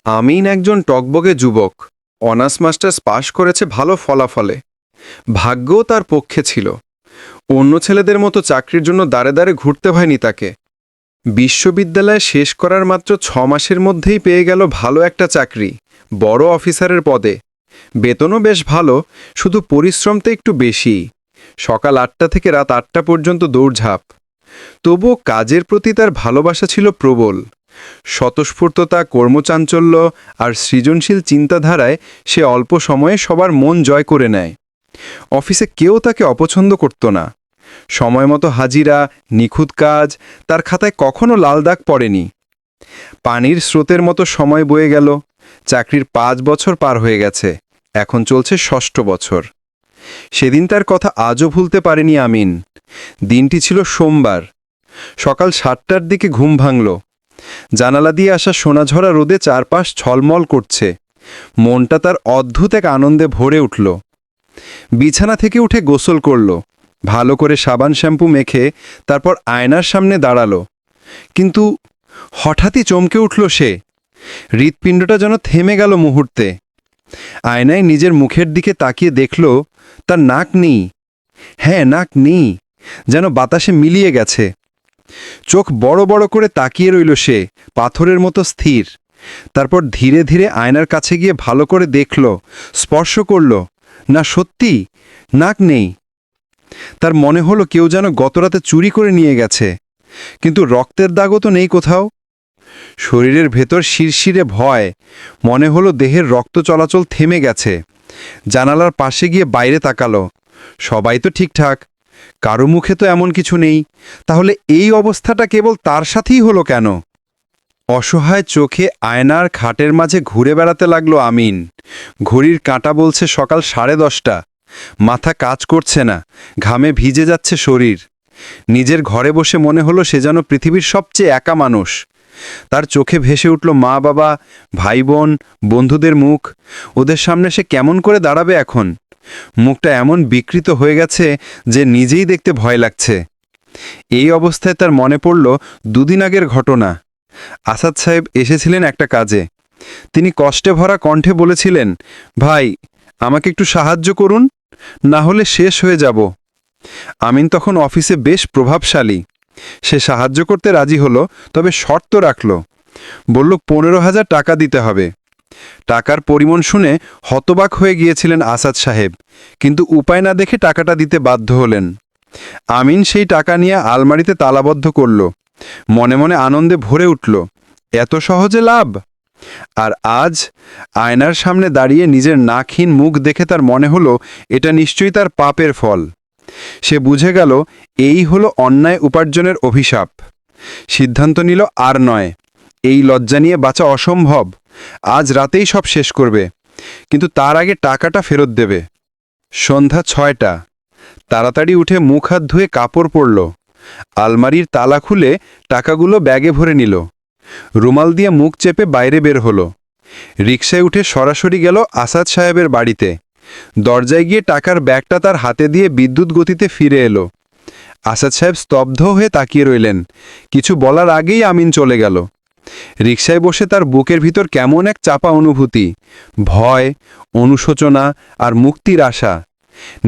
আমিন একজন টকবগে যুবক। Honours masters পাশ করেছে ভালো ফলাফলে। ভাগ্যও তার পক্ষে ছিল। অন্য ছেলেদের মতো চাকরির জন্য দাঁড়ে দাঁড়ে ঘুরতে হয়নি তাকে। বিশ্ববিদ্যালয় শেষ করার মাত্র 6 মাসের মধ্যেই পেয়ে গেল ভালো একটা চাকরি, বড় অফিসারের পদে। বেতনও বেশ ভালো, শুধু পরিশ্রমটা একটু বেশি। সকাল 8টা থেকে রাত 8টা পর্যন্ত দৌড়ঝাঁপ। তবুও কাজের প্রতি তার ভালোবাসা ছিল প্রবল। স্বতঃস্ফূর্ততা, কর্মচাঞ্চল্য আর সৃজনশীল চিন্তাধারায় সে অল্প সময়ে সবার মন জয় করে নেয়। অফিসে কেউ তাকে অপছন্দ করত না। সময়মতো হাজিরা, নিখুঁত কাজ, তার খাতায় কখনো লাল দাগ পড়েনি। পানির স্রোতের মতো সময় বয়ে গেল। চাকরির 5 বছর পার হয়ে গেছে, এখন চলছে 6ষ্ঠ বছর। সেদিন তার কথা আজও ভুলতে পারেনি আমিন। দিনটি ছিল সোমবার। সকাল 7টার দিকে ঘুম ভাঙল। জানালা দিয়ে আসা সোনাঝরা রোদে চারপাশ ছলমল করছে। মনটা তার অদ্ভুত এক আনন্দে ভরে উঠল। বিছানা থেকে উঠে গোসল করল, ভালো করে সাবান শ্যাম্পু মেখে তারপর আয়নার সামনে দাঁড়ালো। কিন্তু হঠাৎই চমকে উঠল সে। হৃৎপিণ্ডটা যেন থেমে গেল মুহূর্তে। আয়নায় নিজের মুখের দিকে তাকিয়ে দেখল তার নাক নেই। হ্যাঁ, নাক নেই, যেন বাতাসে মিলিয়ে গেছে। চোখ বড় বড় করে তাকিয়ে রইল সে, পাথরের মতো স্থির। তারপর ধীরে ধীরে আয়নার কাছে গিয়ে ভালো করে দেখল, স্পর্শ করল। না, সত্যি নাক নেই। তার মনে হলো কেউ যেন গতরাতে চুরি করে নিয়ে গেছে, কিন্তু রক্তের দাগও তো নেই কোথাও। শরীরের ভেতর শিরশিরে ভয়, মনে হলো দেহের রক্ত চলাচল থেমে গেছে। জানালার পাশে গিয়ে বাইরে তাকালো। সবাই তো ঠিকঠাক, কারো মুখে তো এমন কিছু নেই। তাহলে এই অবস্থাটা কেবল তার সাথেই হলো কেন? অসহায় চোখে আয়নার খাটের মাঝে ঘুরে বেড়াতে লাগলো আমিন। ঘড়ির কাঁটা বলছে সকাল 10:30। মাথা কাজ করছে না, ঘামে ভিজে যাচ্ছে শরীর। নিজের ঘরে বসে মনে হলো সে যেন পৃথিবীর সবচেয়ে একা মানুষ। তার চোখে ভেসে উঠল মা বাবা, ভাই বোন, বন্ধুদের মুখ। ওদের সামনে সে কেমন করে দাঁড়াবে এখন? মুখটা এমন বিকৃত হয়ে গেছে যে নিজেই দেখতে ভয় লাগছে। এই অবস্থায় তার মনে পড়ল 2 দিন আগের ঘটনা। আসাদ সাহেব এসেছিলেন একটা কাজে। তিনি কষ্টে ভরা কণ্ঠে বলেছিলেন, ভাই, আমাকে একটু সাহায্য করুন, না হলে শেষ হয়ে যাব। আমিন তখন অফিসে বেশ প্রভাবশালী। সে সাহায্য করতে রাজি হলো, তবে শর্ত রাখল। বলল 15,000 টাকা দিতে হবে। টাকার পরিমাণ শুনে হতবাক হয়ে গিয়েছিলেন আসাদ সাহেব, কিন্তু উপায় না দেখে টাকাটা দিতে বাধ্য হলেন। আমিন সেই টাকা নিয়ে আলমারিতে তালাবদ্ধ করল। মনে মনে আনন্দে ভরে উঠল, এত সহজে লাভ। আর আজ আয়নার সামনে দাঁড়িয়ে নিজের নাকহীন মুখ দেখে তার মনে হলো এটা নিশ্চয়ই তার পাপের ফল। সে বুঝে গেল এই হলো অন্যায় উপার্জনের অভিশাপ। সিদ্ধান্ত নিল আর নয়, এই লজ্জা নিয়ে বাঁচা অসম্ভব। আজ রাতেই সব শেষ করবে, কিন্তু তার আগে টাকাটা ফেরত দেবে। সন্ধ্যা 6টা। তাড়াতাড়ি উঠে মুখ হাত ধুয়ে কাপড় পরল। আলমারির তালা খুলে টাকাগুলো ব্যাগে ভরে নিল। রুমাল দিয়ে মুখ চেপে বাইরে বের হলো। রিকশায় উঠে সরাসরি গেল আসাদ সাহেবের বাড়িতে। দরজায় গিয়ে টাকার ব্যাগটা তার হাতে দিয়ে বিদ্যুৎ গতিতে ফিরে এলো। আসাদ সাহেব স্তব্ধ হয়ে তাকিয়ে রইলেন। কিছু বলার আগেই আমিন চলে গেল। রিকশায় বসে তার বুকের ভিতর কেমন এক চাপা অনুভূতি, ভয়, অনুশোচনা আর মুক্তির আশা।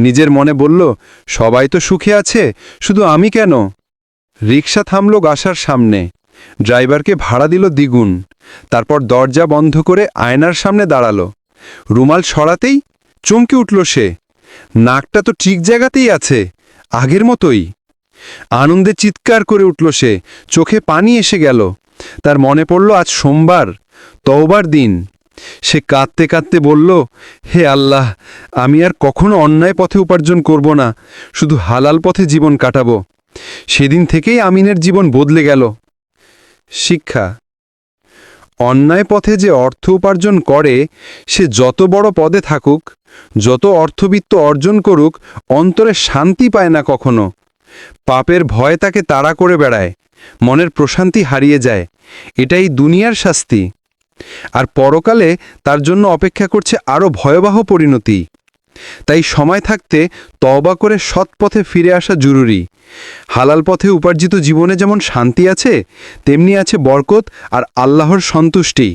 নিজের মনে বলল, সবাই তো সুখে আছে, শুধু আমি কেন? রিকশা থামল গাসার সামনে। ড্রাইভারকে ভাড়া দিল দ্বিগুণ। তারপর দরজা বন্ধ করে আয়নার সামনে দাঁড়ালো। রুমাল সরাতেই চমকে উঠল সে। নাকটা তো ঠিক জায়গাতেই আছে, আগের মতোই। আনন্দে চিৎকার করে উঠল সে, চোখে পানি এসে গেল। তার মনে পড়ল আজ সোমবার, তওবার দিন। সে কাঁদতে কাঁদতে বলল, হে আল্লাহ, আমি আর কখনো অন্যায় পথে উপার্জন করব না, শুধু হালাল পথে জীবন কাটাবো। সেদিন থেকেই আমিনের জীবন বদলে গেল। শিক্ষা: অন্যায় পথে যে অর্থ উপার্জন করে সে যত বড় পদে থাকুক, যত অর্থবিত্ত অর্জন করুক, অন্তরে শান্তি পায় না কখনো। পাপের ভয় তাকে তাড়া করে বেড়ায়, মনের প্রশান্তি হারিয়ে যায়। এটাই দুনিয়ার শাস্তি। আর পরকালে তার জন্য অপেক্ষা করছে আরও ভয়াবহ পরিণতি। তাই সময় থাকতে তওবা করে সৎ পথে ফিরে আসা জরুরি। হালাল পথে উপার্জিত জীবনে যেমন শান্তি আছে, তেমনি আছে বরকত আর আল্লাহর সন্তুষ্টি।